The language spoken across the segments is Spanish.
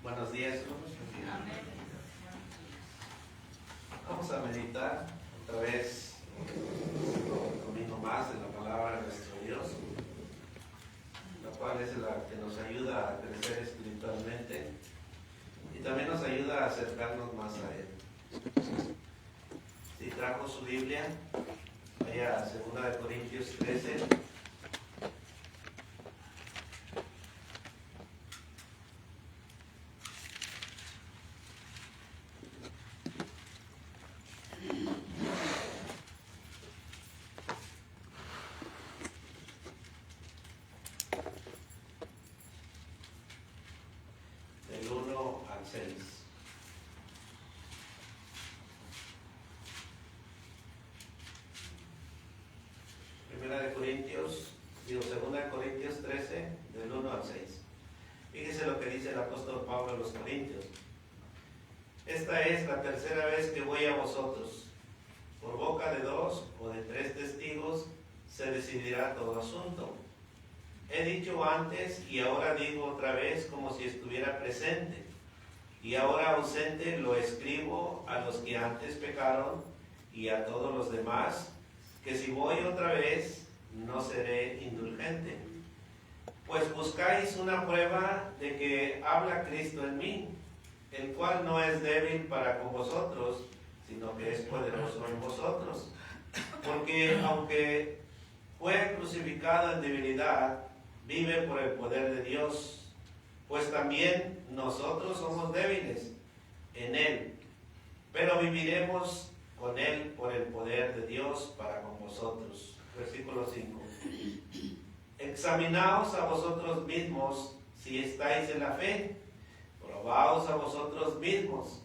Buenos días, hermanos. Vamos a meditar otra vez un domingo más en la palabra de nuestro Dios, la cual es la que nos ayuda a crecer espiritualmente y también nos ayuda a acercarnos más a Él. Si trajo su Biblia, vaya a 2 Corintios 13. Del 1 al 6. Segunda de Corintios 13, del 1 al 6. Fíjese lo que dice el apóstol Pablo a los Corintios. Esta es la tercera vez que voy a vosotros. Por boca de 2 o de 3 testigos se decidirá todo asunto. He dicho antes y ahora digo otra vez como si estuviera presente. Y ahora ausente lo escribo a los que antes pecaron y a todos los demás, que si voy otra vez no seré indulgente. Pues buscáis una prueba de que habla Cristo en mí, el cual no es débil para con vosotros, sino que es poderoso en vosotros. Porque aunque fue crucificado en debilidad, vive por el poder de Dios, pues también nosotros somos débiles en Él, pero viviremos con Él por el poder de Dios para con vosotros. Versículo 5. Examinaos a vosotros mismos si estáis en la fe, probaos a vosotros mismos,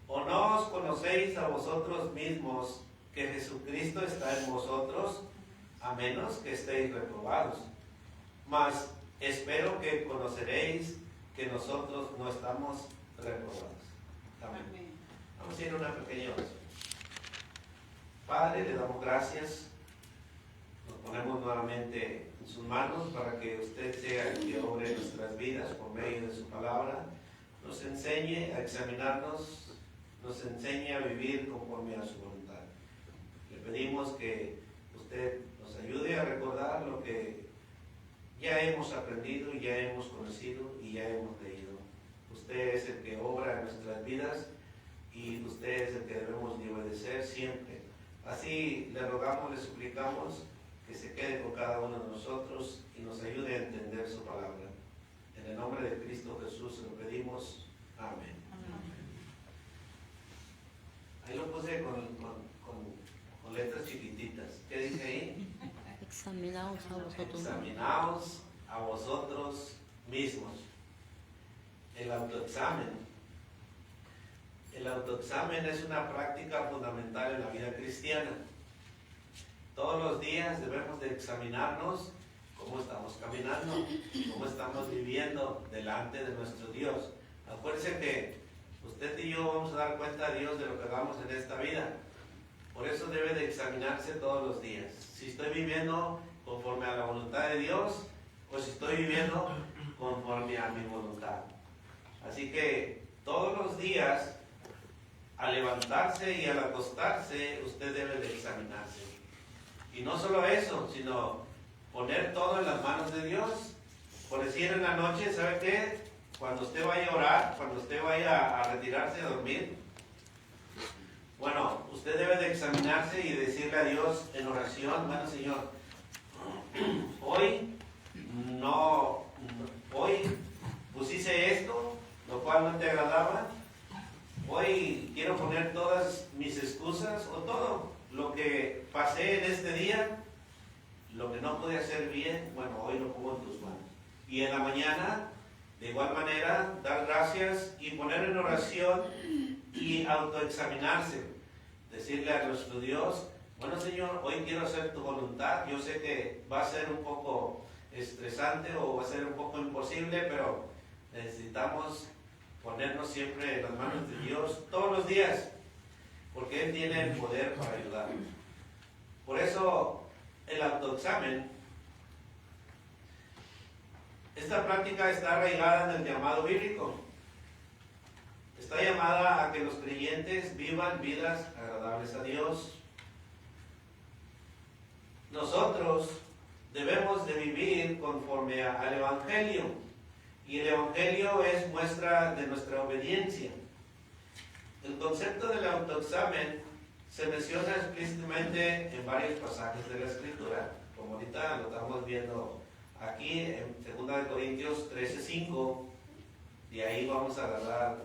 o no os conocéis a vosotros mismos que Jesucristo está en vosotros, a menos que estéis reprobados. Mas espero que conoceréis que nosotros no estamos reprobados. Amén. Vamos a ir a una pequeña oración. Padre, le damos gracias. Nos ponemos nuevamente en sus manos para que usted sea el que obre nuestras vidas por medio de su palabra. Nos enseñe a examinarnos, nos enseñe a vivir conforme a su voluntad. Le pedimos que usted nos ayude a recordar lo que ya hemos aprendido, ya hemos conocido y ya hemos leído. Usted es el que obra en nuestras vidas y usted es el que debemos de obedecer siempre. Así le rogamos, le suplicamos que se quede con cada uno de nosotros y nos ayude a entender su palabra. En el nombre de Cristo Jesús lo pedimos. Amén. Ahí lo puse con letras chiquititas. ¿Qué dice ahí? Examinaos a vosotros. Examinaos a vosotros mismos. El autoexamen. El autoexamen es una práctica fundamental en la vida cristiana. Todos los días debemos de examinarnos cómo estamos caminando, cómo estamos viviendo delante de nuestro Dios. Acuérdense que usted y yo vamos a dar cuenta a Dios de lo que hagamos en esta vida. Por eso debe de examinarse todos los días. Si estoy viviendo conforme a la voluntad de Dios o si estoy viviendo conforme a mi voluntad. Así que todos los días, al levantarse y al acostarse, usted debe de examinarse. Y no solo eso, sino poner todo en las manos de Dios. Por decir en la noche, ¿sabe qué? Cuando usted vaya a orar, cuando usted vaya a retirarse a dormir, bueno, usted debe de examinarse y decirle a Dios en oración: bueno, Señor, hoy pues hice esto, lo cual no te agradaba. Hoy quiero poner todas mis excusas o todo lo que pasé en este día, lo que no pude hacer bien, bueno, hoy lo pongo en tus manos. Y en la mañana, de igual manera, dar gracias y poner en oración y autoexaminarse. Decirle a nuestro Dios: bueno, Señor, hoy quiero hacer tu voluntad. Yo sé que va a ser un poco estresante o va a ser un poco imposible, pero necesitamos ponernos siempre en las manos de Dios todos los días, porque Él tiene el poder para ayudarnos. Por eso el autoexamen, esta práctica está arraigada en el llamado bíblico. está llamada a que los creyentes vivan vidas agradables a Dios. Nosotros debemos de vivir conforme al Evangelio, y el Evangelio es muestra de nuestra obediencia. El concepto del autoexamen se menciona explícitamente en varios pasajes de la Escritura, como ahorita lo estamos viendo aquí en 2 Corintios 13:5. De ahí vamos a agarrar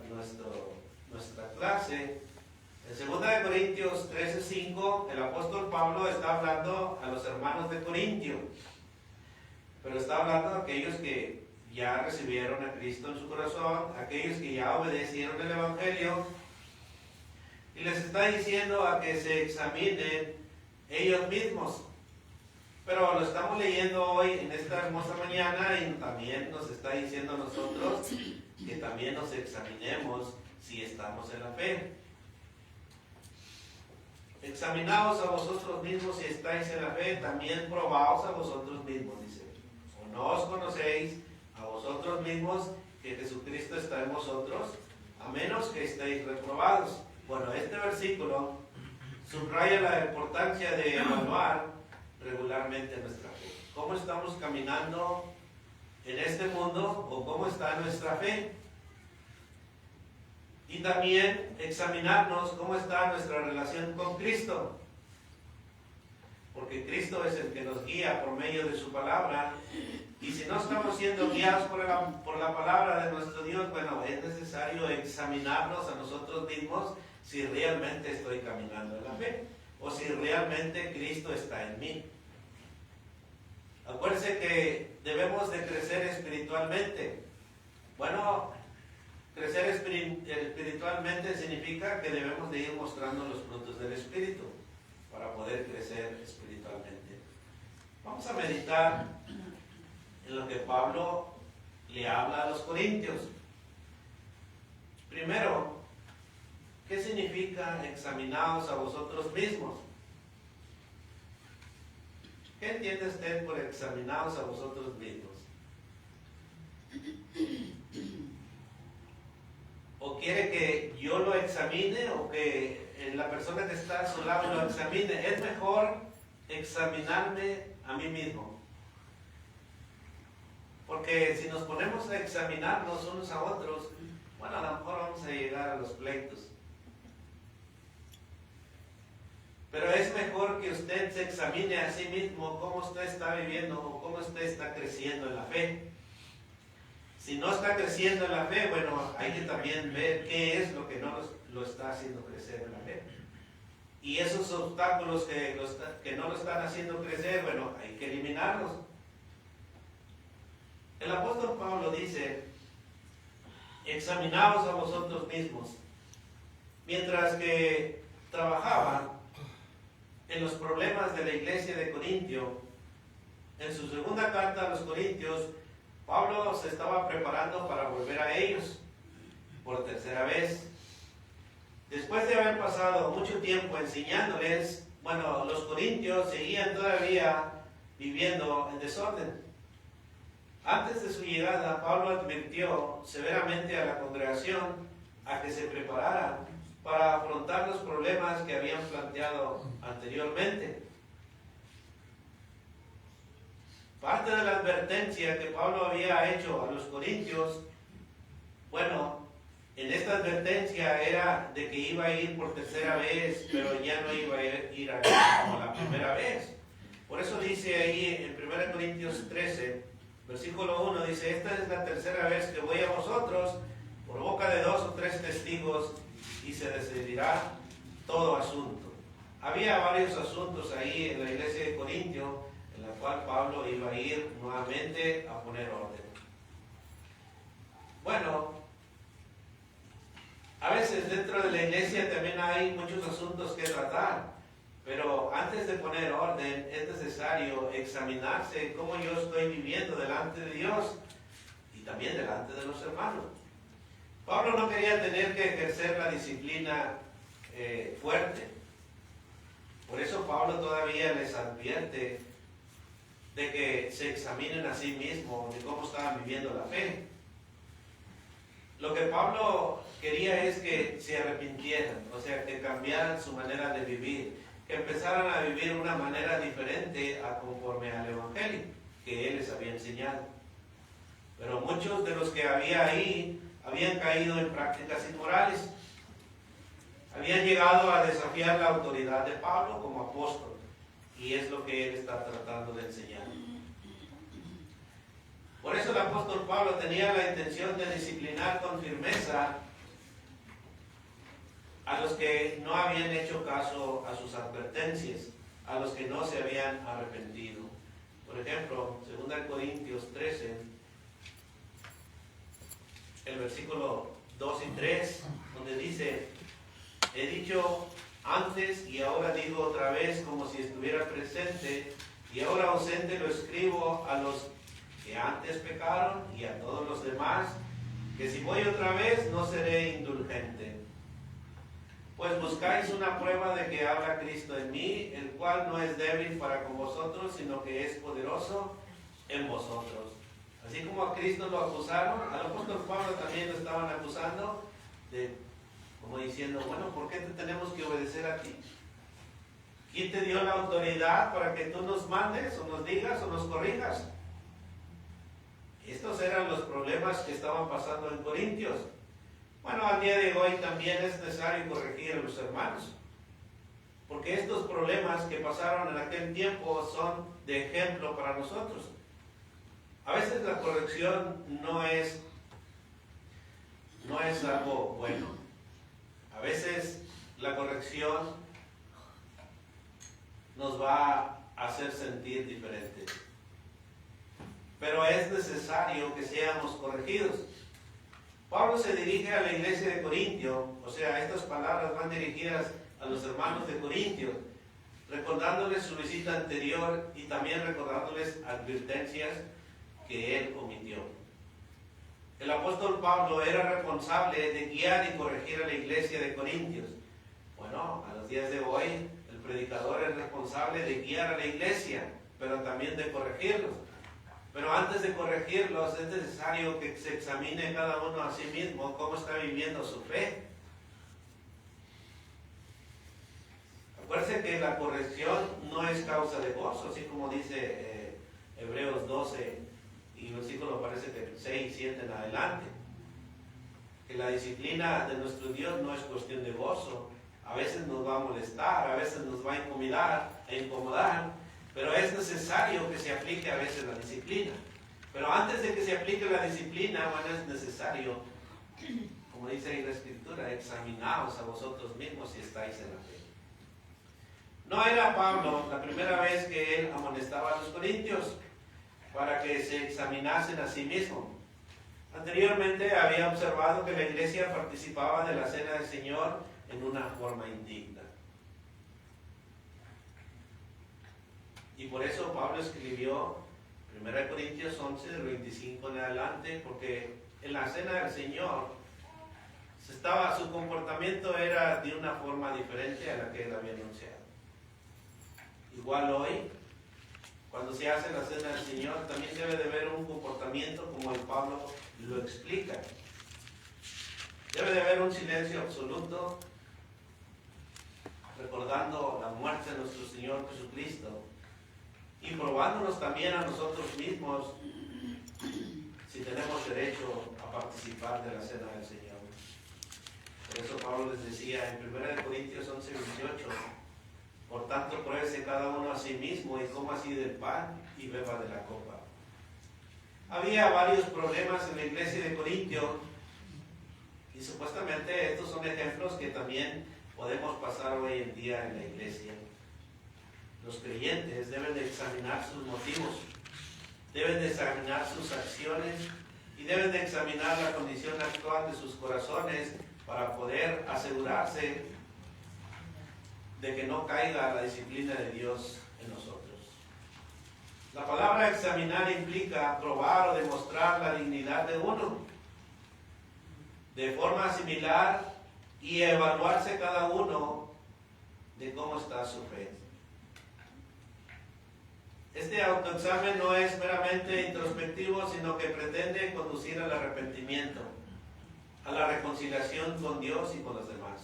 nuestra clase. En 2 Corintios 13:5, el apóstol Pablo está hablando a los hermanos de Corintio, pero está hablando a aquellos que ya recibieron a Cristo en su corazón, aquellos que ya obedecieron el Evangelio, y les está diciendo a que se examinen ellos mismos. Pero lo estamos leyendo hoy en esta hermosa mañana, y también nos está diciendo a nosotros que también nos examinemos si estamos en la fe. Examinaos a vosotros mismos si estáis en la fe, también probaos a vosotros mismos, dice. ¿O no os conocéis a vosotros mismos que Jesucristo está en vosotros, a menos que estéis reprobados? Bueno, este versículo subraya la importancia de evaluar regularmente nuestra fe. ¿Cómo estamos caminando en este mundo, o cómo está nuestra fe? Y también examinarnos cómo está nuestra relación con Cristo, porque Cristo es el que nos guía por medio de su palabra, y si no estamos siendo guiados por la palabra de nuestro Dios, bueno, es necesario examinarnos a nosotros mismos si realmente estoy caminando en la fe, o si realmente Cristo está en mí. Acuérdense que debemos de crecer espiritualmente. Bueno, crecer espiritualmente significa que debemos de ir mostrando los frutos del Espíritu para poder crecer espiritualmente. Vamos a meditar en lo que Pablo le habla a los corintios. Primero, ¿qué significa examinaos a vosotros mismos? ¿Qué entiende usted por examinaos a vosotros mismos? ¿O quiere que yo lo examine, o que la persona que está a su lado lo examine? Es mejor examinarme a mí mismo. Porque si nos ponemos a examinarnos unos a otros, bueno, a lo mejor vamos a llegar a los pleitos. Pero es mejor que usted se examine a sí mismo cómo usted está viviendo, o cómo usted está creciendo en la fe. Si no está creciendo en la fe, bueno, hay que también ver qué es lo que no lo está haciendo crecer en la fe. Y esos obstáculos que no lo están haciendo crecer, bueno, hay que eliminarlos. El apóstol Pablo dice, examinaos a vosotros mismos. Mientras que trabajaba en los problemas de la iglesia de Corintio, en su segunda carta a los Corintios, Pablo se estaba preparando para volver a ellos por tercera vez. Después de haber pasado mucho tiempo enseñándoles, bueno, los corintios seguían todavía viviendo en desorden. Antes de su llegada, Pablo advirtió severamente a la congregación a que se preparara para afrontar los problemas que habían planteado anteriormente. Parte de la advertencia que Pablo había hecho a los corintios, bueno, en esta advertencia era de que iba a ir por tercera vez, pero ya no iba a ir como la primera vez. Por eso dice ahí en 1 Corintios 13, versículo 1, dice, esta es la tercera vez que voy a vosotros por boca de 2 o 3 testigos, y se decidirá todo asunto. Había varios asuntos ahí en la iglesia de Corintio, en la cual Pablo iba a ir nuevamente a poner orden. Bueno, a veces dentro de la iglesia también hay muchos asuntos que tratar, pero antes de poner orden es necesario examinarse cómo yo estoy viviendo delante de Dios y también delante de los hermanos. Pablo no quería tener que ejercer la disciplina fuerte. Por eso Pablo todavía les advierte de que se examinen a sí mismos de cómo estaban viviendo la fe. Lo que Pablo quería es que se arrepintieran, o sea, que cambiaran su manera de vivir, que empezaran a vivir una manera diferente a conforme al Evangelio que él les había enseñado. Pero muchos de los que había ahí habían caído en prácticas inmorales. Habían llegado a desafiar la autoridad de Pablo como apóstol. Y es lo que él está tratando de enseñar. Por eso el apóstol Pablo tenía la intención de disciplinar con firmeza a los que no habían hecho caso a sus advertencias, a los que no se habían arrepentido. Por ejemplo, 2 Corintios 13, el versículo 2 y 3, donde dice: he dicho antes y ahora digo otra vez como si estuviera presente, y ahora ausente lo escribo a los que antes pecaron y a todos los demás, que si voy otra vez no seré indulgente. Pues buscáis una prueba de que habla Cristo en mí, el cual no es débil para con vosotros, sino que es poderoso en vosotros. Así como a Cristo lo acusaron, al apóstol Pablo también lo estaban acusando, como diciendo: bueno, ¿por qué te tenemos que obedecer a ti? ¿Quién te dio la autoridad para que tú nos mandes, o nos digas, o nos corrijas? Estos eran los problemas que estaban pasando en Corintios. Bueno, al día de hoy también es necesario corregir a los hermanos, porque estos problemas que pasaron en aquel tiempo son de ejemplo para nosotros. A veces la corrección no es algo bueno. A veces la corrección nos va a hacer sentir diferentes. Pero es necesario que seamos corregidos. Pablo se dirige a la iglesia de Corintio, o sea, estas palabras van dirigidas a los hermanos de Corintio, recordándoles su visita anterior y también recordándoles advertencias que él omitió. El apóstol Pablo era responsable de guiar y corregir a la iglesia de Corintios. Bueno, a los días de hoy el predicador es responsable de guiar a la iglesia, pero también de corregirlos. Pero antes de corregirlos es necesario que se examine cada uno a sí mismo cómo está viviendo su fe. Acuérdense que la corrección no es causa de gozo, así como dice Hebreos 12 y versículo parece que 6 y 7 en adelante. Que la disciplina de nuestro Dios no es cuestión de gozo. A veces nos va a molestar, a veces nos va a incomodar, pero es necesario que se aplique a veces la disciplina. Pero antes de que se aplique la disciplina, bueno, es necesario, como dice ahí la Escritura, examinaos a vosotros mismos si estáis en la fe. No era Pablo la primera vez que él amonestaba a los corintios para que se examinasen a sí mismos. Anteriormente había observado que la iglesia participaba de la cena del Señor en una forma indigna. Y por eso Pablo escribió 1 Corintios 11, del 25 en adelante, porque en la cena del Señor su comportamiento era de una forma diferente a la que él había anunciado. Igual hoy, cuando se hace la cena del Señor, también debe de haber un comportamiento como el Pablo lo explica. Debe de haber un silencio absoluto, recordando la muerte de nuestro Señor Jesucristo y probándonos también a nosotros mismos si tenemos derecho a participar de la cena del Señor. Por eso Pablo les decía en 1 Corintios 11, 28: por tanto, pruébese cada uno a sí mismo y coma así del pan y beba de la copa. Había varios problemas en la iglesia de Corintio y supuestamente estos son ejemplos que también podemos pasar hoy en día en la iglesia. Los creyentes deben de examinar sus motivos, deben de examinar sus acciones y deben de examinar la condición actual de sus corazones para poder asegurarse de que no caiga la disciplina de Dios en nosotros. La palabra examinar implica probar o demostrar la dignidad de uno de forma similar y evaluarse cada uno de cómo está su fe. Este autoexamen no es meramente introspectivo, sino que pretende conducir al arrepentimiento. a la reconciliación con Dios y con los demás.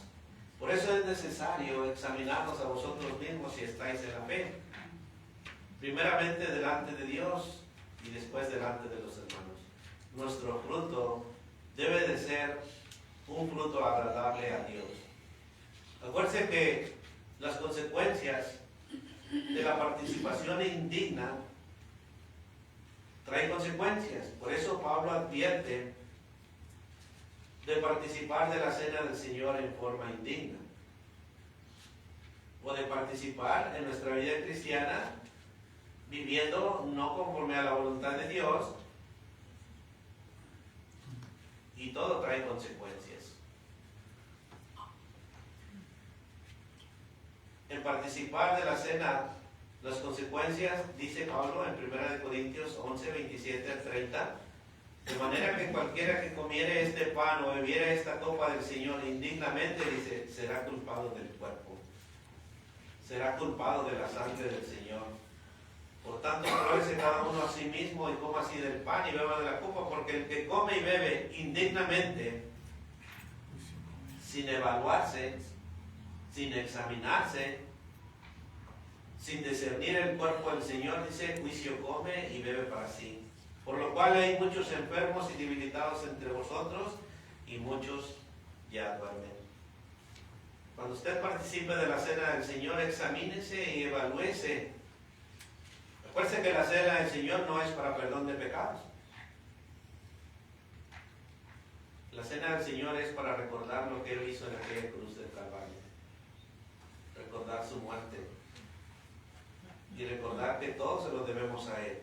Por eso es necesario examinarnos a vosotros mismos si estáis en la fe. Primeramente delante de Dios y después delante de los hermanos. Nuestro fruto debe de ser un fruto agradable a Dios. Acuérdense que las consecuencias de la participación indigna traen consecuencias. Por eso Pablo advierte de participar de la cena del Señor en forma indigna, o de participar en nuestra vida cristiana viviendo no conforme a la voluntad de Dios, y todo trae consecuencias. En participar de la cena, las consecuencias, dice Pablo en 1 Corintios 11, 27 al 30, de manera que cualquiera que comiere este pan o bebiere esta copa del Señor indignamente, dice, será culpado del cuerpo, será culpado de la sangre del Señor. Por tanto, pruébese cada uno a sí mismo y coma así del pan y beba de la copa, porque el que come y bebe indignamente, sin evaluarse, sin examinarse, sin discernir el cuerpo del Señor, dice, juicio come y bebe para sí. Por lo cual hay muchos enfermos y debilitados entre vosotros, y muchos ya duermen. Cuando usted participe de la cena del Señor, examínese y evalúese. Acuérdese que la cena del Señor no es para perdón de pecados. La cena del Señor es para recordar lo que Él hizo en aquella cruz del Calvario. Recordar su muerte. Y recordar que todos se lo debemos a Él.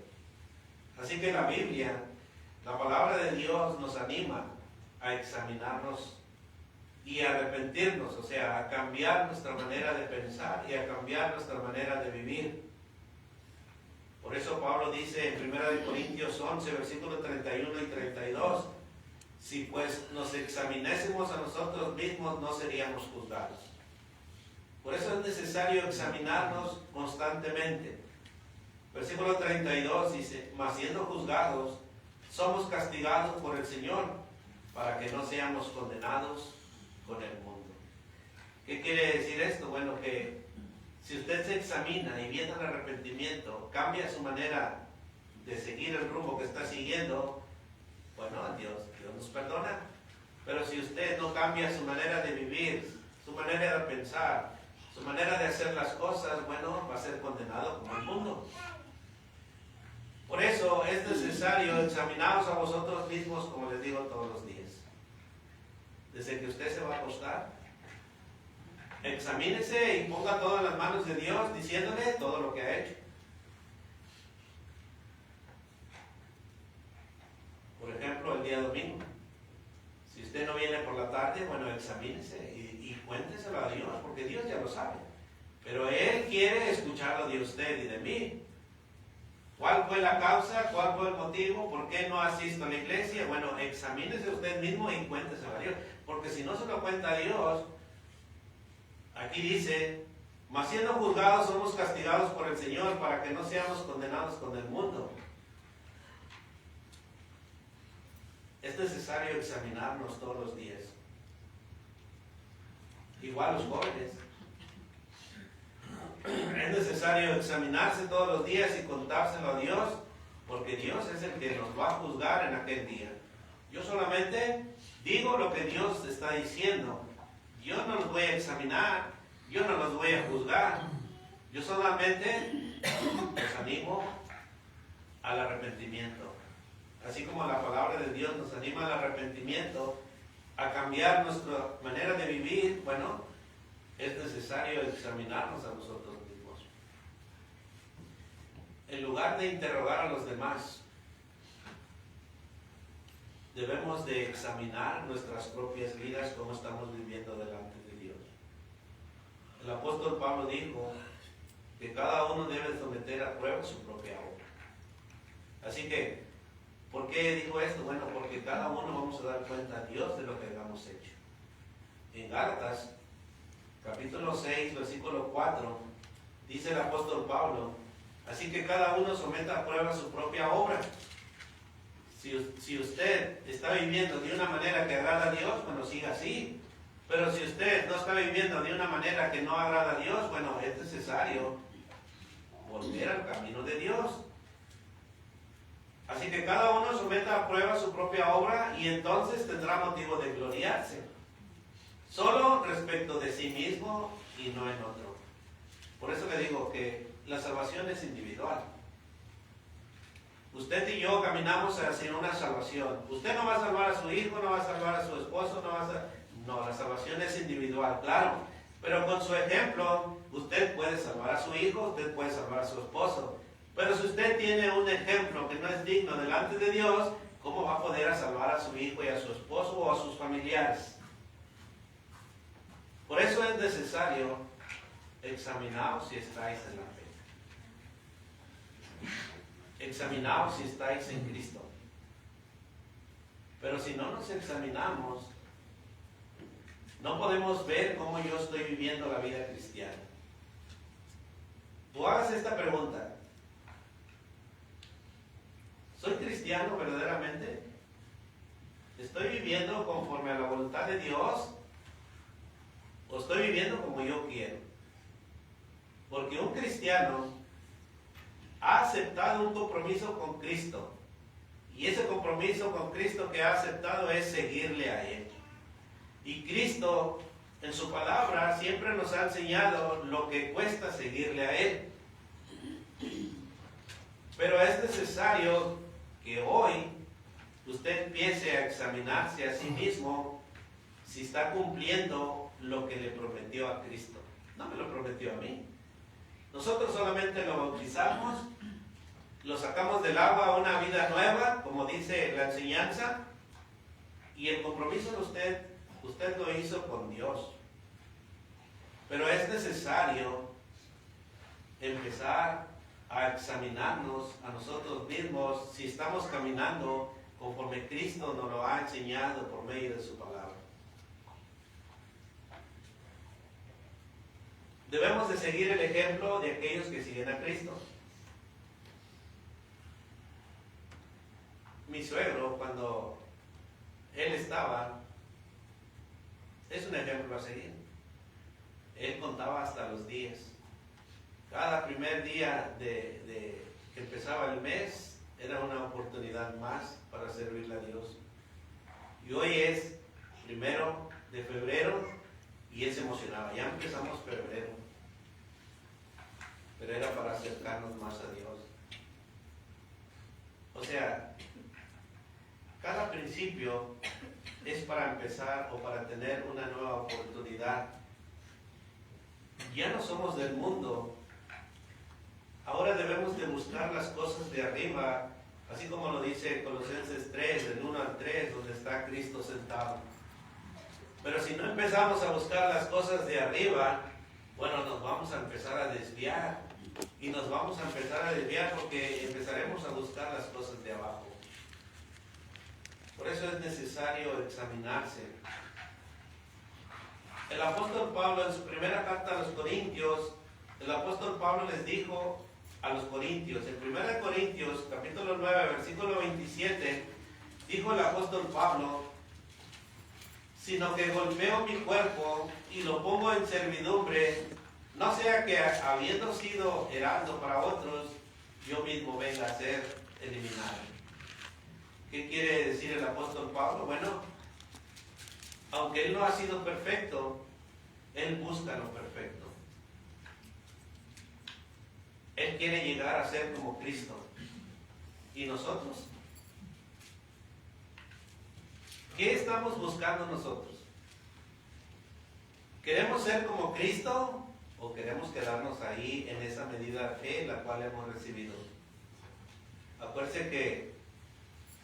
Así que la Biblia, la palabra de Dios, nos anima a examinarnos y a arrepentirnos, o sea, a cambiar nuestra manera de pensar y a cambiar nuestra manera de vivir. Por eso Pablo dice en 1 Corintios 11, versículos 31 y 32, si pues nos examinásemos a nosotros mismos, no seríamos juzgados. Por eso es necesario examinarnos constantemente. Versículo 32 dice, mas siendo juzgados, somos castigados por el Señor, para que no seamos condenados con el mundo. ¿Qué quiere decir esto? Bueno, que si usted se examina y viene al arrepentimiento, cambia su manera de seguir el rumbo que está siguiendo, bueno, Dios nos perdona. Pero si usted no cambia su manera de vivir, su manera de pensar, su manera de hacer las cosas, bueno, va a ser condenado como el mundo. Por eso es necesario examinaros a vosotros mismos, como les digo todos los días. Desde que usted se va a acostar, examínese y ponga todo en las manos de Dios, diciéndole todo lo que ha hecho. Por ejemplo, el día domingo. Si usted no viene por la tarde, bueno, examínese y cuénteselo a Dios, porque Dios ya lo sabe. Pero Él quiere escucharlo de usted y de mí. ¿Cuál fue la causa? ¿Cuál fue el motivo? ¿Por qué no asisto a la iglesia? Bueno, examínese usted mismo y cuénteselo a Dios. Porque si no se lo cuenta a Dios, aquí dice, mas siendo juzgados somos castigados por el Señor para que no seamos condenados con el mundo. Es necesario examinarnos todos los días. Igual los jóvenes. Es necesario examinarse todos los días y contárselo a Dios, porque Dios es el que nos va a juzgar en aquel día. Yo solamente digo lo que Dios está diciendo. Yo no los voy a examinar, yo no los voy a juzgar. Yo solamente los animo al arrepentimiento. Así como la palabra de Dios nos anima al arrepentimiento, a cambiar nuestra manera de vivir, bueno, es necesario examinarnos a nosotros mismos. En lugar de interrogar a los demás, debemos de examinar nuestras propias vidas, cómo estamos viviendo delante de Dios. El apóstol Pablo dijo que cada uno debe someter a prueba su propia obra. Así que, ¿por qué dijo esto? Bueno, porque cada uno vamos a dar cuenta a Dios de lo que hayamos hecho. En Gálatas, capítulo 6, versículo 4, dice el apóstol Pablo, así que cada uno someta a prueba su propia obra, Si usted está viviendo de una manera que agrada a Dios, bueno, siga así. Pero si usted no está viviendo de una manera que no agrada a Dios, bueno, es necesario volver al camino de Dios. Así que cada uno someta a prueba su propia obra y entonces tendrá motivo de gloriarse. Solo respecto de sí mismo y no en otro. Por eso le digo que la salvación es individual. Usted y yo caminamos hacia una salvación. Usted no va a salvar a su hijo, no va a salvar a su esposo, no, la salvación es individual, claro. Pero con su ejemplo, usted puede salvar a su hijo, usted puede salvar a su esposo. Pero si usted tiene un ejemplo que no es digno delante de Dios, ¿cómo va a poder salvar a su hijo y a su esposo o a sus familiares? Por eso es necesario examinaos si estáis en la fe. Examinaos si estáis en Cristo. Pero si no nos examinamos, no podemos ver cómo yo estoy viviendo la vida cristiana. Tú hagas esta pregunta. ¿Soy cristiano verdaderamente? ¿Estoy viviendo conforme a la voluntad de Dios? ¿O estoy viviendo como yo quiero? Porque un cristiano ha aceptado un compromiso con Cristo. Y ese compromiso con Cristo que ha aceptado es seguirle a Él. Y Cristo, en su palabra, siempre nos ha enseñado lo que cuesta seguirle a Él. Pero es necesario que hoy usted empiece a examinarse a sí mismo si está cumpliendo lo que le prometió a Cristo. No me lo prometió a mí. Nosotros solamente lo bautizamos, lo sacamos del agua a una vida nueva, como dice la enseñanza, y el compromiso de usted lo hizo con Dios. Pero es necesario empezar a examinarnos a nosotros mismos si estamos caminando conforme Cristo nos lo ha enseñado por medio de su palabra. Debemos de seguir el ejemplo de aquellos que siguen a Cristo. Mi suegro, cuando él estaba, es un ejemplo a seguir. Él contaba hasta los días. Cada primer día de que empezaba el mes era una oportunidad más para servirle a Dios. Y hoy es 1 de febrero y él se emocionaba. Ya empezamos febrero. Pero era para acercarnos más a Dios. O sea, cada principio es para empezar o para tener una nueva oportunidad. Ya no somos del mundo. Ahora debemos de buscar las cosas de arriba, así como lo dice Colosenses 3, del 1 al 3, donde está Cristo sentado. Pero si no empezamos a buscar las cosas de arriba, bueno, nos vamos a empezar a desviar. Y nos vamos a empezar a desviar porque empezaremos a buscar las cosas de abajo. Por eso es necesario examinarse. El apóstol Pablo, en su primera carta a los Corintios, el apóstol Pablo les dijo a los Corintios, en 1 Corintios, capítulo 9, versículo 27, dijo el apóstol Pablo: sino que golpeo mi cuerpo y lo pongo en servidumbre, no sea que habiendo sido heraldo para otros, yo mismo venga a ser eliminado. ¿Qué quiere decir el apóstol Pablo? Bueno, aunque él no ha sido perfecto, él busca lo perfecto. Él quiere llegar a ser como Cristo. ¿Y nosotros? ¿Qué estamos buscando nosotros? ¿Queremos ser como Cristo o queremos quedarnos ahí en esa medida de fe la cual hemos recibido? Acuérdense que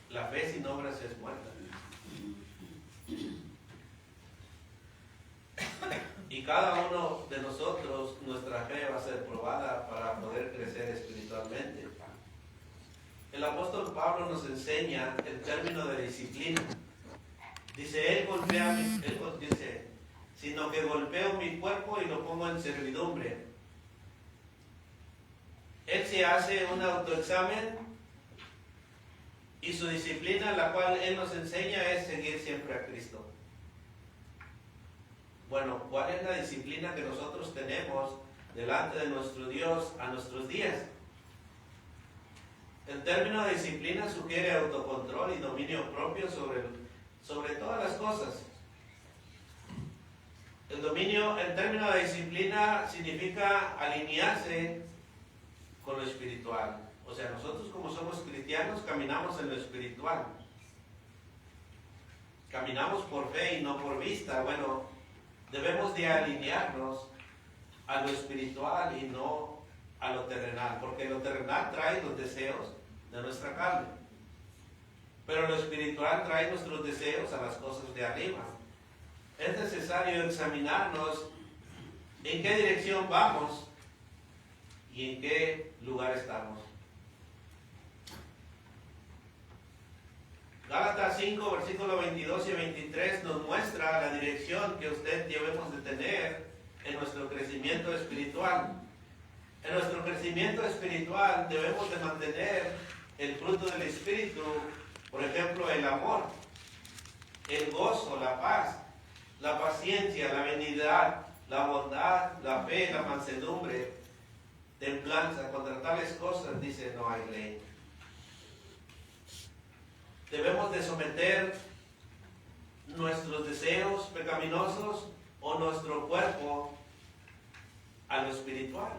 la fe sin obras es muerta. Y cada uno de nosotros, nuestra fe va a ser probada para poder crecer espiritualmente. El apóstol Pablo nos enseña el término de disciplina. Dice, él dice, sino que golpeo mi cuerpo y lo pongo en servidumbre. Él se hace un autoexamen Y su disciplina, la cual Él nos enseña, es seguir siempre a Cristo. Bueno, ¿cuál es la disciplina que nosotros tenemos delante de nuestro Dios a nuestros días? El término de disciplina sugiere autocontrol y dominio propio sobre todas las cosas. El término de disciplina significa alinearse con lo espiritual. O sea, nosotros como somos cristianos caminamos en lo espiritual. Caminamos por fe y no por vista. Bueno, debemos de alinearnos a lo espiritual y no a lo terrenal, porque lo terrenal trae los deseos de nuestra carne, pero lo espiritual trae nuestros deseos a las cosas de arriba. Es necesario examinarnos en qué dirección vamos y en qué lugar estamos. Gálatas 5, versículos 22 y 23 nos muestra la dirección que usted debemos de tener en nuestro crecimiento espiritual. En nuestro crecimiento espiritual debemos de mantener el fruto del Espíritu, por ejemplo, el amor, el gozo, la paz, la paciencia, la benignidad, la bondad, la fe, la mansedumbre, templanza. Contra tales cosas, dice, no hay ley. Debemos de someter nuestros deseos pecaminosos o nuestro cuerpo a lo espiritual.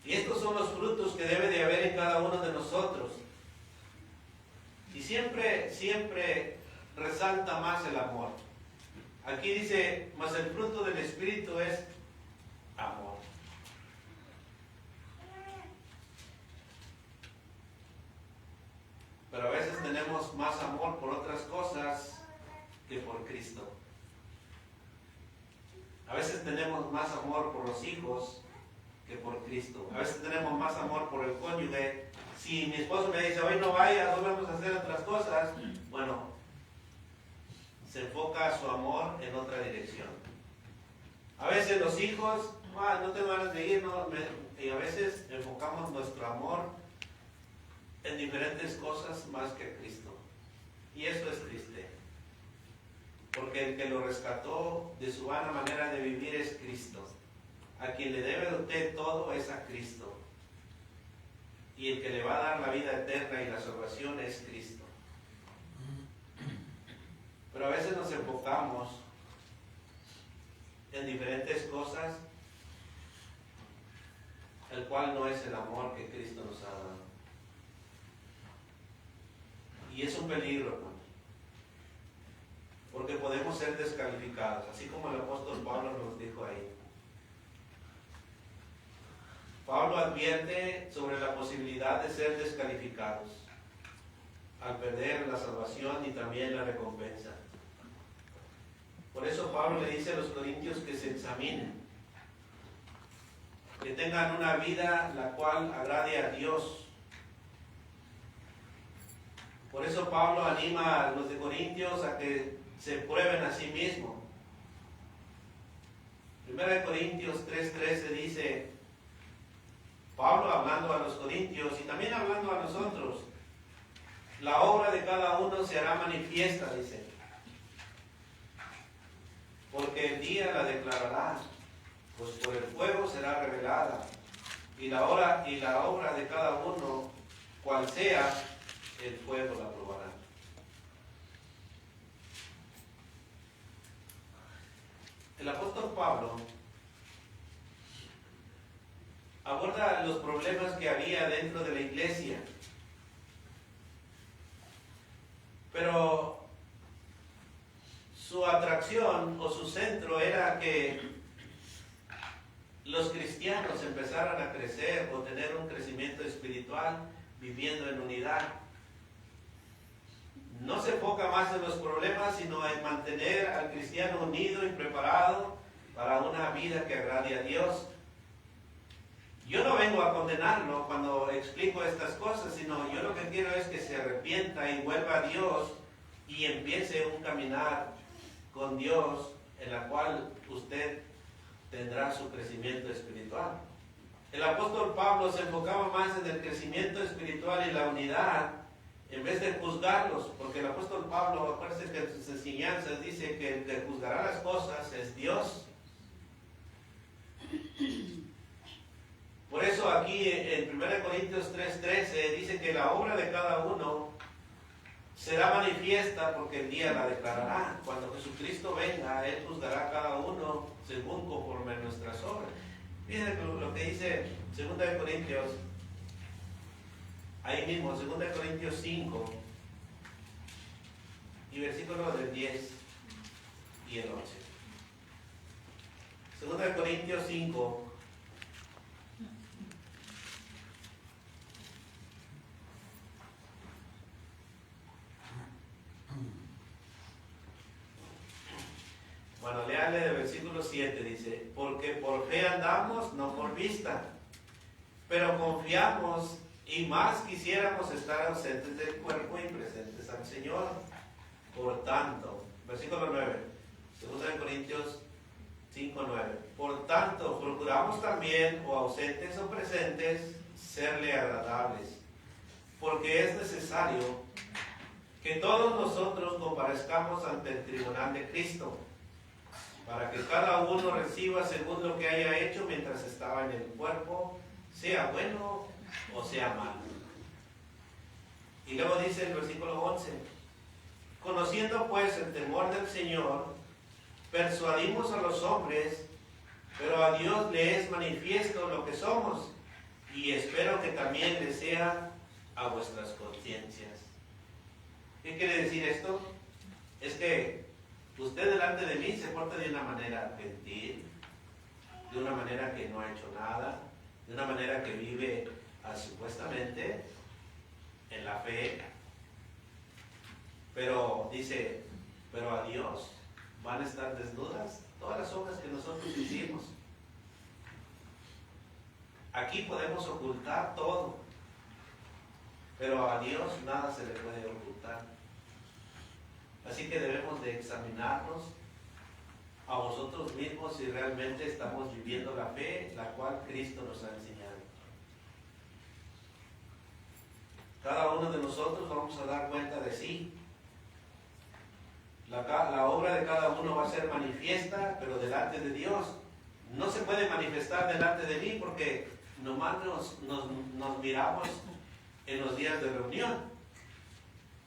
Y estos son los frutos que debe de haber en cada uno de nosotros. Y siempre resalta más el amor. Aquí dice, mas el fruto del Espíritu es amor. Pero a veces tenemos más amor por otras cosas que por Cristo. A veces tenemos más amor por los hijos que por Cristo. A veces tenemos más amor por el cónyuge. Si mi esposo me dice, hoy no vayas, hoy vamos a hacer otras cosas, bueno, se enfoca su amor en otra dirección. A veces los hijos, no tengo ganas de ir, y a veces enfocamos nuestro amor en diferentes cosas más que a Cristo. Y eso es triste. Porque el que lo rescató de su vana manera de vivir es Cristo. A quien le debe de usted todo es a Cristo. Y el que le va a dar la vida eterna y la salvación es Cristo. Pero a veces nos enfocamos en diferentes cosas, el cual no es el amor que Cristo nos ha dado. Y es un peligro, hermano, porque podemos ser descalificados, así como el apóstol Pablo nos dijo ahí. Pablo advierte sobre la posibilidad de ser descalificados al perder la salvación y también la recompensa. Por eso Pablo le dice a los corintios que se examinen, que tengan una vida la cual agrade a Dios. Por eso Pablo anima a los de Corintios a que se prueben a sí mismos. 1 Corintios 3:13 dice, Pablo hablando a los corintios y también hablando a nosotros, la obra de cada uno se hará manifiesta, dice, porque el día la declarará, pues por el fuego será revelada, y la obra de cada uno, cual sea, el fuego la probará. El apóstol Pablo aborda los problemas que había dentro de la iglesia, pero su atracción o su centro era que los cristianos empezaran a crecer o tener un crecimiento espiritual viviendo en unidad. No se enfoca más en los problemas, sino en mantener al cristiano unido y preparado para una vida que agrade a Dios. Yo no vengo a condenarlo cuando explico estas cosas, sino yo lo que quiero es que se arrepienta y vuelva a Dios y empiece un caminar con Dios en la cual usted tendrá su crecimiento espiritual. El apóstol Pablo se enfocaba más en el crecimiento espiritual y la unidad en vez de juzgarlos, porque el apóstol Pablo, acuérdense que en sus enseñanzas dice que el que juzgará las cosas es Dios. Por eso aquí en 1 Corintios 3:13 dice que la obra de cada uno será manifiesta porque el día la declarará. Cuando Jesucristo venga, Él juzgará a cada uno según conforme a nuestras obras. Fíjense lo que dice 2 Corintios, ahí mismo, 2 Corintios 5 y versículos del 10 y el 11. 2 Corintios 5. Bueno, léale del versículo 7, dice, porque por fe andamos, no por vista, pero confiamos y más quisiéramos estar ausentes del cuerpo y presentes al Señor. Por tanto, versículo 9, 2 Corintios 5:9, por tanto, procuramos también, o ausentes o presentes, serle agradables, porque es necesario que todos nosotros comparezcamos ante el tribunal de Cristo, para que cada uno reciba según lo que haya hecho mientras estaba en el cuerpo, sea bueno o sea malo. Y luego dice el versículo 11, conociendo pues el temor del Señor, persuadimos a los hombres, pero a Dios le es manifiesto lo que somos, y espero que también le sea a vuestras conciencias. ¿Qué quiere decir esto? Es que usted delante de mí se porta de una manera gentil, de una manera que no ha hecho nada, de una manera que vive supuestamente en la fe, pero dice, pero a Dios van a estar desnudas todas las obras que nosotros hicimos. Aquí podemos ocultar todo, pero a Dios nada se le puede ocultar. Así que debemos de examinarnos a vosotros mismos si realmente estamos viviendo la fe, la cual Cristo nos ha enseñado. Cada uno de nosotros vamos a dar cuenta de sí. La obra de cada uno va a ser manifiesta, pero delante de Dios. No se puede manifestar delante de mí porque nomás nos miramos en los días de reunión.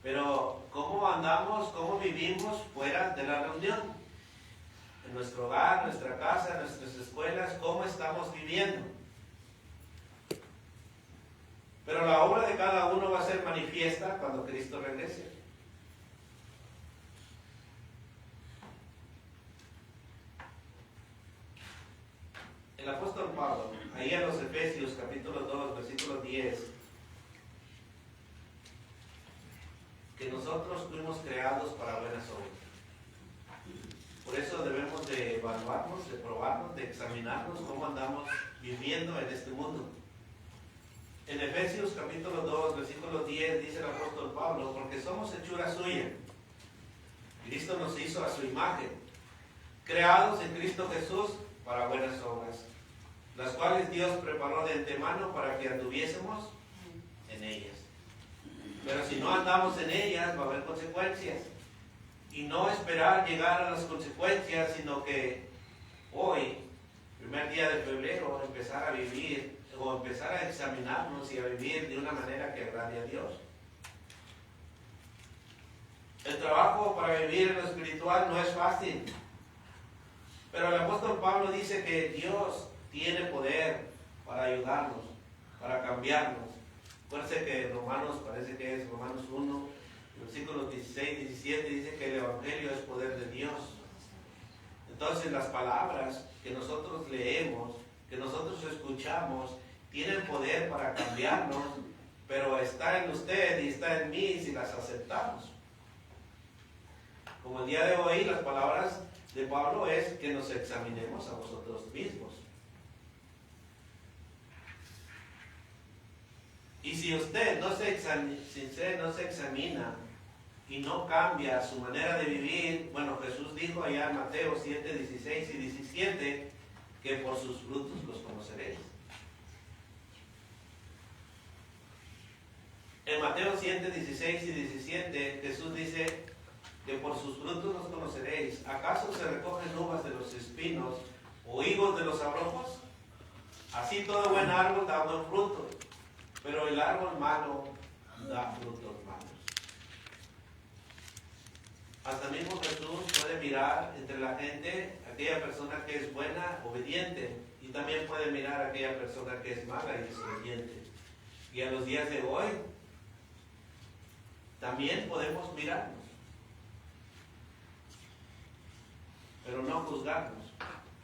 Pero ¿cómo andamos, cómo vivimos fuera de la reunión? En nuestro hogar, nuestra casa, nuestras escuelas, ¿cómo estamos viviendo? Pero la obra de cada uno va a ser manifiesta cuando Cristo regrese. El apóstol Pablo, ahí en los Efesios capítulo 2, versículo 10, que nosotros fuimos creados para buenas obras. Por eso debemos de evaluarnos, de probarnos, de examinarnos cómo andamos viviendo en este mundo. En Efesios capítulo 2, versículo 10 dice el apóstol Pablo, porque somos hechura suya. Cristo nos hizo a su imagen, creados en Cristo Jesús para buenas obras, las cuales Dios preparó de antemano para que anduviésemos en ellas. Pero si no andamos en ellas, va a haber consecuencias. Y no esperar llegar a las consecuencias, sino que hoy, primer día de febrero, empezar a vivir o empezar a examinarnos y a vivir de una manera que agrade a Dios. El trabajo para vivir en lo espiritual no es fácil. Pero el apóstol Pablo dice que Dios tiene poder para ayudarnos, para cambiarnos. Acuérdense que Romanos, parece que es Romanos 1, versículos 16 y 17, dice que el Evangelio es poder de Dios. Entonces las palabras que nosotros leemos, que nosotros escuchamos, tienen poder para cambiarnos, pero está en usted y está en mí si las aceptamos. Como el día de hoy, las palabras de Pablo es que nos examinemos a vosotros mismos. Y si usted no se examina y no cambia su manera de vivir, bueno, Jesús dijo allá en Mateo 7, 16 y 17, que por sus frutos los conoceréis. En Mateo 7, 16 y 17, Jesús dice que por sus frutos los conoceréis. ¿Acaso se recogen uvas de los espinos o higos de los abrojos? Así todo buen árbol da buen fruto, pero el árbol malo da frutos malos. Hasta mismo Jesús puede mirar entre la gente aquella persona que es buena, obediente, y también puede mirar aquella persona que es mala y desobediente. Y a los días de hoy también podemos mirarnos, pero no juzgarnos,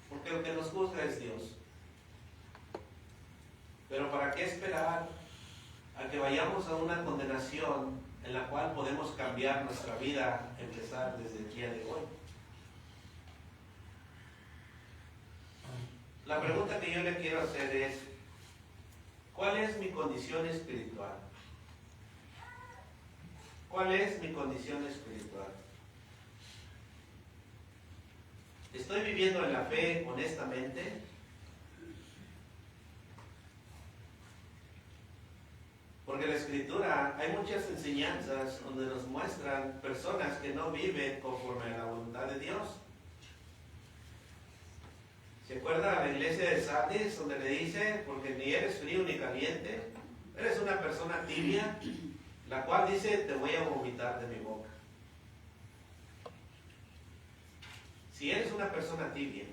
porque el que nos juzga es Dios. Pero ¿para qué esperar a que vayamos a una condenación en la cual podemos cambiar nuestra vida, empezar desde el día de hoy? La pregunta que yo le quiero hacer es, ¿cuál es mi condición espiritual? ¿Cuál es mi condición espiritual? ¿Estoy viviendo en la fe honestamente? Porque en la Escritura hay muchas enseñanzas donde nos muestran personas que no viven conforme a la voluntad de Dios. ¿Se acuerda la iglesia de Sardis donde le dice, porque ni eres frío ni caliente, eres una persona tibia, la cual dice, te voy a vomitar de mi boca? Si eres una persona tibia,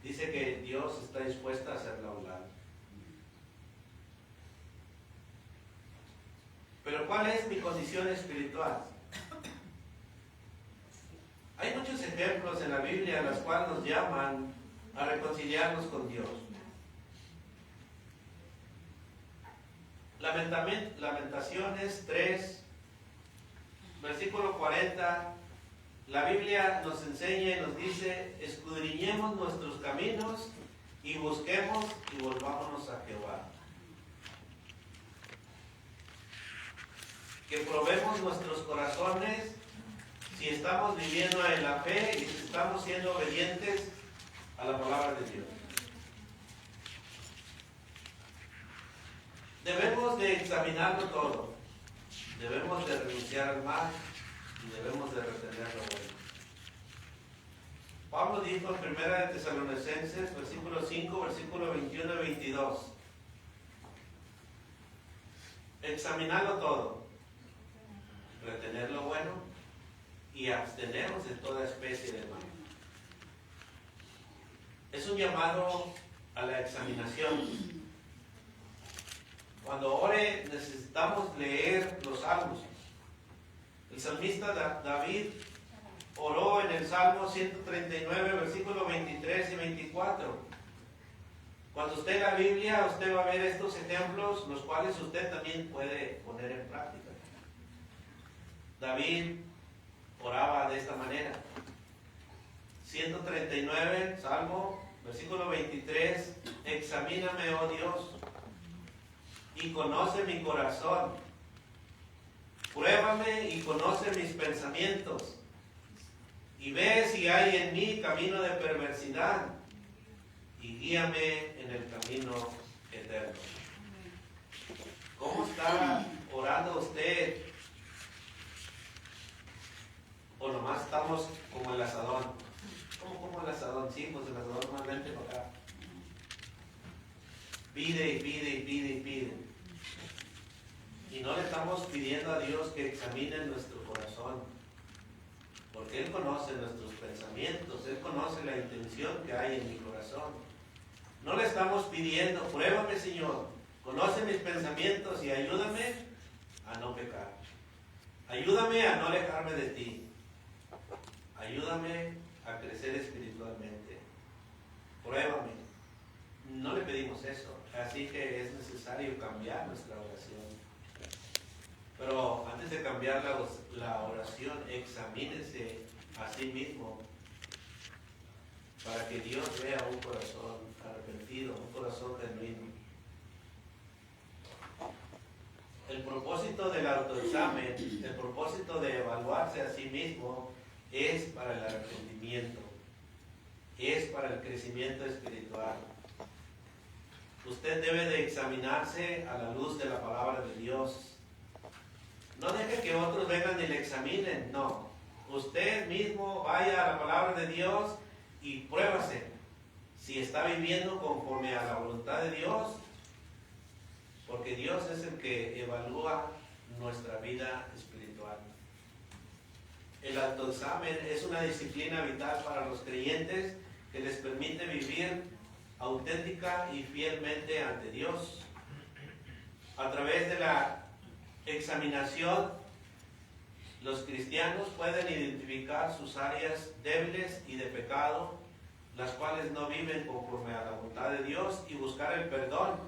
dice que Dios está dispuesto a hacerla a un lado. Pero ¿cuál es mi condición espiritual? Hay muchos ejemplos en la Biblia en los cuales nos llaman a reconciliarnos con Dios. Lamentaciones 3, versículo 40, la Biblia nos enseña y nos dice, escudriñemos nuestros caminos y busquemos y volvámonos a Jehová. Que probemos nuestros corazones si estamos viviendo en la fe y si estamos siendo obedientes a la palabra de Dios. Debemos de examinarlo todo. Debemos de renunciar al mal y debemos de retener lo bueno. Pablo dijo en 1 Tesalonicenses, versículo 5, versículo 21 y 22. Examinarlo todo. Retener lo bueno y abstenernos de toda especie de mal. Es un llamado a la examinación. Cuando ore necesitamos leer los salmos. El salmista David oró en el Salmo 139, versículos 23 y 24. Cuando usted la Biblia, usted va a ver estos ejemplos, los cuales usted también puede poner en práctica. David oraba de esta manera. 139, Salmo, versículo 23, examíname, oh Dios, y conoce mi corazón. Pruébame y conoce mis pensamientos. Y ve si hay en mí camino de perversidad. Y guíame en el camino eterno. ¿Cómo está orando usted? O nomás estamos como el asadón. ¿Cómo como el asadón? Sí, pues el asadón más vente para acá. Pide y pide y pide y pide. Y no le estamos pidiendo a Dios que examine nuestro corazón. Porque Él conoce nuestros pensamientos. Él conoce la intención que hay en mi corazón. No le estamos pidiendo, pruébame, Señor. Conoce mis pensamientos y ayúdame a no pecar. Ayúdame a no alejarme de ti. Ayúdame a crecer espiritualmente. Pruébame. No le pedimos eso. Así que es necesario cambiar nuestra oración. Pero antes de cambiar la oración, examínese a sí mismo para que Dios vea un corazón arrepentido, un corazón genuino. El propósito del autoexamen, el propósito de evaluarse a sí mismo es para el arrepentimiento, es para el crecimiento espiritual. Usted debe de examinarse a la luz de la palabra de Dios. No deje que otros vengan y le examinen, no. Usted mismo vaya a la palabra de Dios y pruébase si está viviendo conforme a la voluntad de Dios, porque Dios es el que evalúa nuestra vida espiritual. El autoexamen es una disciplina vital para los creyentes que les permite vivir auténtica y fielmente ante Dios. A través de la examinación, los cristianos pueden identificar sus áreas débiles y de pecado, las cuales no viven conforme a la voluntad de Dios, y buscar el perdón,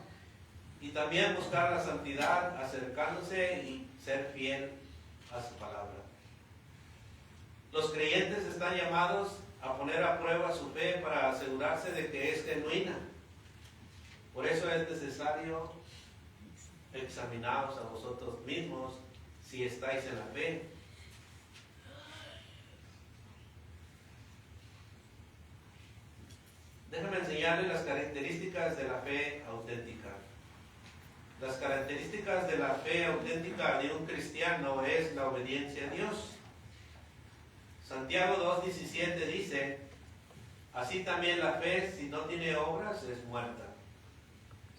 y también buscar la santidad, acercándose y ser fiel a su palabra. Los creyentes están llamados a poner a prueba su fe para asegurarse de que es genuina. Por eso es necesario examinaros a vosotros mismos si estáis en la fe. Déjame enseñarles las características de la fe auténtica. Las características de la fe auténtica de un cristiano es la obediencia a Dios. Santiago 2:17 dice: así también la fe, si no tiene obras, es muerta.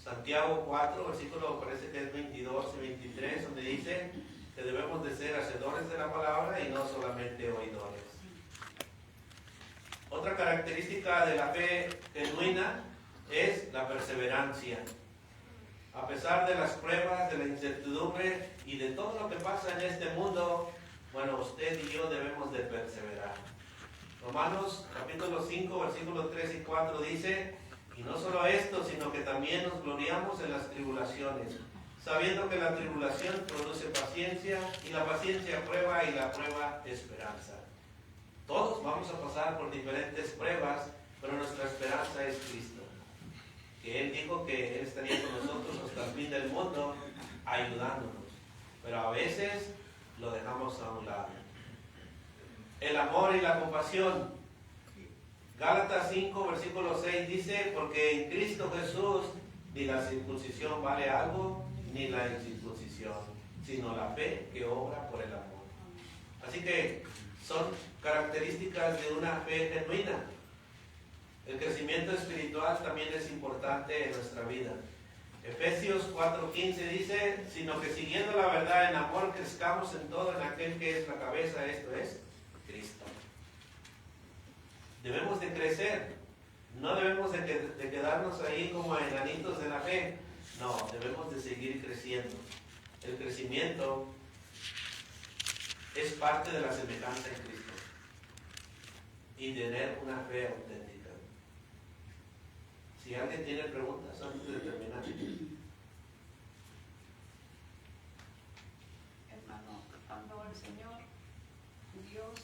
Santiago 4, versículo parece que es 22 y 23, donde dice que debemos de ser hacedores de la palabra y no solamente oidores. Otra característica de la fe genuina es la perseverancia. A pesar de las pruebas, de la incertidumbre y de todo lo que pasa en este mundo, bueno, usted y yo debemos de perseverar. Romanos capítulo 5, versículos 3 y 4 dice: y no solo esto, sino que también nos gloriamos en las tribulaciones, sabiendo que la tribulación produce paciencia, y la paciencia prueba, y la prueba esperanza. Todos vamos a pasar por diferentes pruebas, pero nuestra esperanza es Cristo. Que Él dijo que Él estaría con nosotros hasta el fin del mundo, ayudándonos. Pero a veces lo dejamos a un lado. El amor y la compasión. Gálatas 5, versículo 6 dice: porque en Cristo Jesús ni la circuncisión vale algo, ni la incircuncisión, sino la fe que obra por el amor. Así que son características de una fe genuina. El crecimiento espiritual también es importante en nuestra vida. Efesios 4:15 dice: sino que siguiendo la verdad en amor, crezcamos en todo en aquel que es la cabeza, esto es Cristo. Debemos de crecer, no debemos de quedarnos ahí como enanitos de la fe, no, debemos de seguir creciendo. El crecimiento es parte de la semejanza en Cristo y tener una fe auténtica. Si alguien tiene preguntas antes de terminar. Hermano, cuando el Señor Dios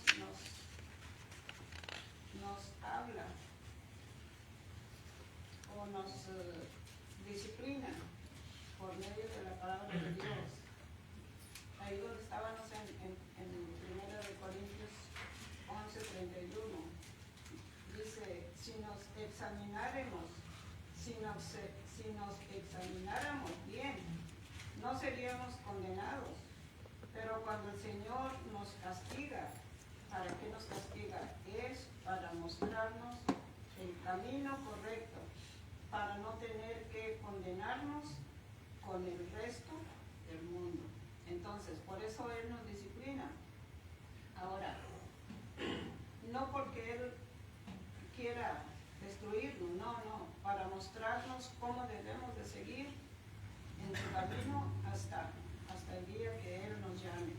nos habla o nos disciplina por medio de la palabra de Dios, ahí donde estábamos en 1 Corintios 11:31, dice: si nos examináramos bien, no seríamos condenados. Pero cuando el Señor nos castiga, ¿para qué nos castiga? Es para mostrarnos el camino correcto, para no tener que condenarnos con el resto del mundo. Entonces, por eso Él nos disciplina. Ahora, no porque Él quiera destruirnos, no, para mostrarnos cómo debemos de seguir en su camino hasta el día que Él nos llame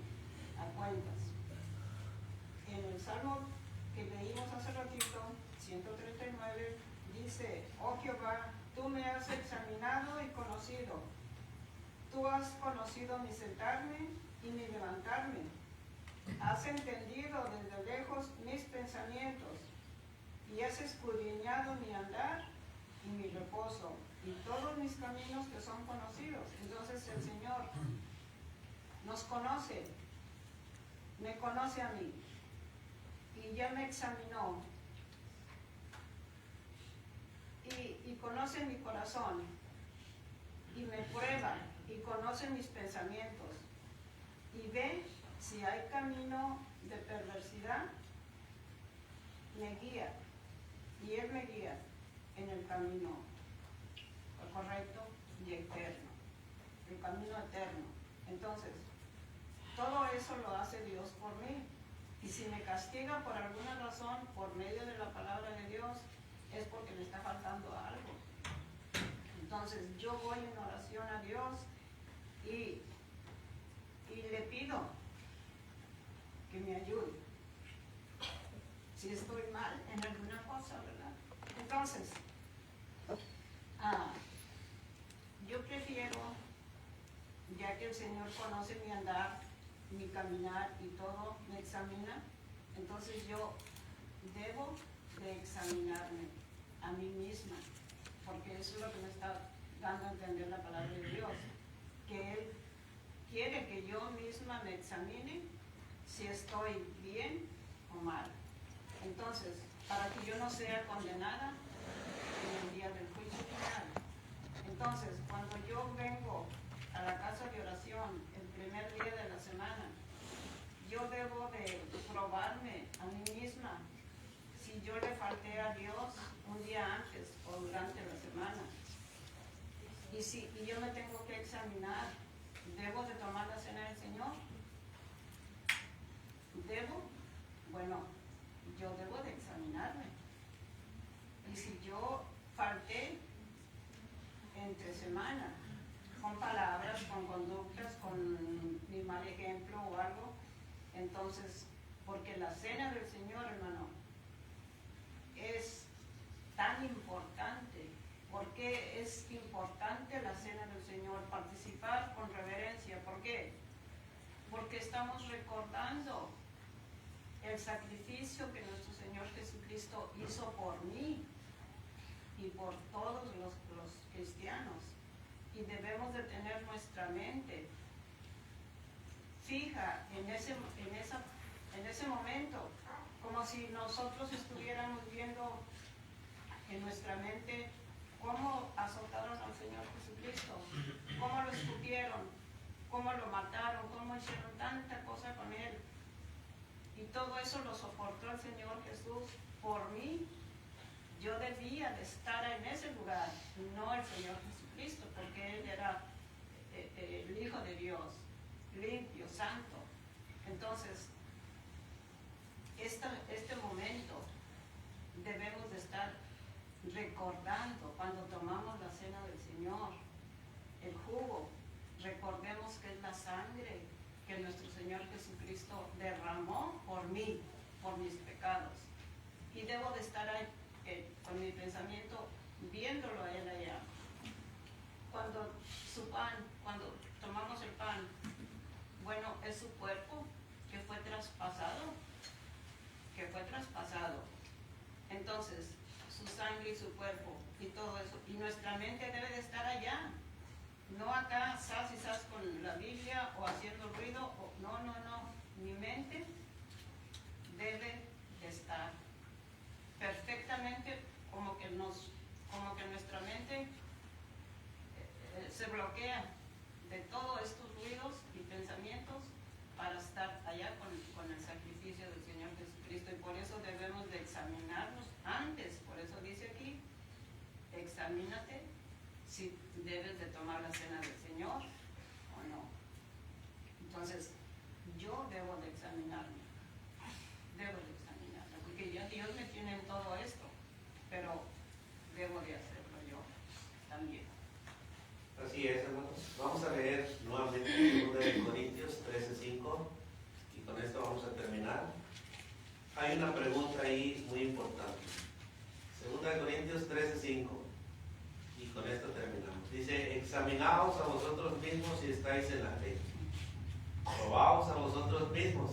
a cuentas. En el Salmo que leímos hace ratito, 139, dice: oh Jehová, tú me has examinado y conocido. Tú has conocido mi sentarme y mi levantarme. Has entendido desde lejos mis pensamientos y has escudriñado mi andar y mi reposo y todos mis caminos que son conocidos. Entonces el Señor nos conoce, me conoce a mí y ya me examinó y conoce mi corazón y me prueba y conoce mis pensamientos y ve si hay camino de perversidad, me guía, y Él me guía en el camino correcto y eterno, el camino eterno. Entonces, todo eso lo hace Dios por mí. Y si me castiga por alguna razón, por medio de la palabra de Dios, es porque me está faltando algo. Entonces, yo voy en oración a Dios y le pido que me ayude. Si estoy mal en alguna cosa, ¿verdad? Entonces, yo prefiero, ya que el Señor conoce mi andar, mi caminar y todo, me examina, entonces yo debo de examinarme a mí misma, porque eso es lo que me está dando a entender la palabra de Dios, que Él quiere que yo misma me examine si estoy bien o mal. Entonces, para que yo no sea condenada en el día del juicio final. Entonces, cuando yo vengo a la casa de oración el primer día de la semana, yo debo de probarme a mí misma si yo le falté a Dios un día antes o durante la semana. Y yo me tengo que examinar, ¿debo de tomar la cena del Señor? ¿Debo? Bueno, yo debo de examinarme. Y si yo falté entre semana, con palabras, con conductas, con mi mal ejemplo o algo, entonces, porque la cena del Señor, hermano, es tan importante. ¿Por qué es importante la cena del Señor? Participar con reverencia. ¿Por qué? Porque estamos recordando el sacrificio que nuestro Señor Jesucristo hizo por mí y por todos los cristianos. Y debemos de tener nuestra mente fija en ese momento, como si nosotros estuviéramos viendo en nuestra mente cómo azotaron al Señor Jesucristo, cómo lo escupieron, cómo lo mataron, cómo hicieron tanta cosa con Él. Y todo eso lo soportó el Señor Jesús por mí. Yo debía de estar en ese lugar, no el Señor Jesucristo, porque Él era el Hijo de Dios, limpio, santo. Entonces, este momento debemos de estar recordando cuando tomamos la cena del Señor, el jugo, recordemos que es la sangre que nuestro Señor Jesucristo derramó por mí, por mis pecados. Y debo de estar ahí, con mi pensamiento viéndolo a Él allá. Cuando tomamos el pan, bueno, es su cuerpo que fue traspasado. Entonces, su sangre y su cuerpo y todo eso. Y nuestra mente debe de estar allá. No acá, sas y sas con la Biblia o haciendo ruido. No. Mi mente debe de estar perfectamente como que nuestra mente se bloquea de todos estos ruidos y pensamientos para estar allá con el sacrificio del Señor Jesucristo. Y por eso debemos de examinarnos antes. Por eso dice aquí, examínate si debes de tomar la cena del Señor o no. Entonces, yo debo de examinarme, porque ya Dios me tiene en todo esto, pero debo de hacerlo yo también. Así es, hermanos. Vamos a leer nuevamente 2 Corintios 13:5 y con esto vamos a terminar. Hay una pregunta ahí muy importante. 2 Corintios 13:5 y con esto terminamos. Dice, examinaos a vosotros mismos si estáis en la fe. Probaos a vosotros mismos.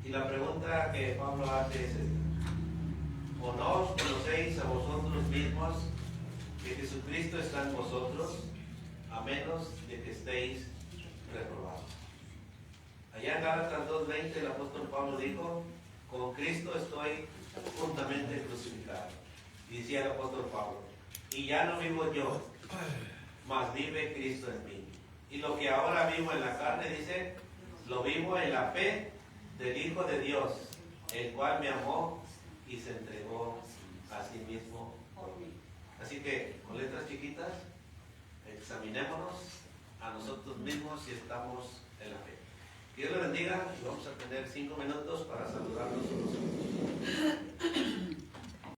Y la pregunta que Pablo hace es esta. ¿O no os conocéis a vosotros mismos que Jesucristo está en vosotros, a menos de que estéis reprobados? Allá en Gálatas 2:20 el apóstol Pablo dijo, con Cristo estoy juntamente crucificado. Y decía el apóstol Pablo, y ya no vivo yo, mas vive Cristo en mí. Y lo que ahora vivo en la carne, dice, lo vivo en la fe del Hijo de Dios, el cual me amó y se entregó a sí mismo por mí. Así que, con letras chiquitas, examinémonos a nosotros mismos si estamos en la fe. Que Dios le bendiga y vamos a tener 5 minutos para saludarnos unos a otros.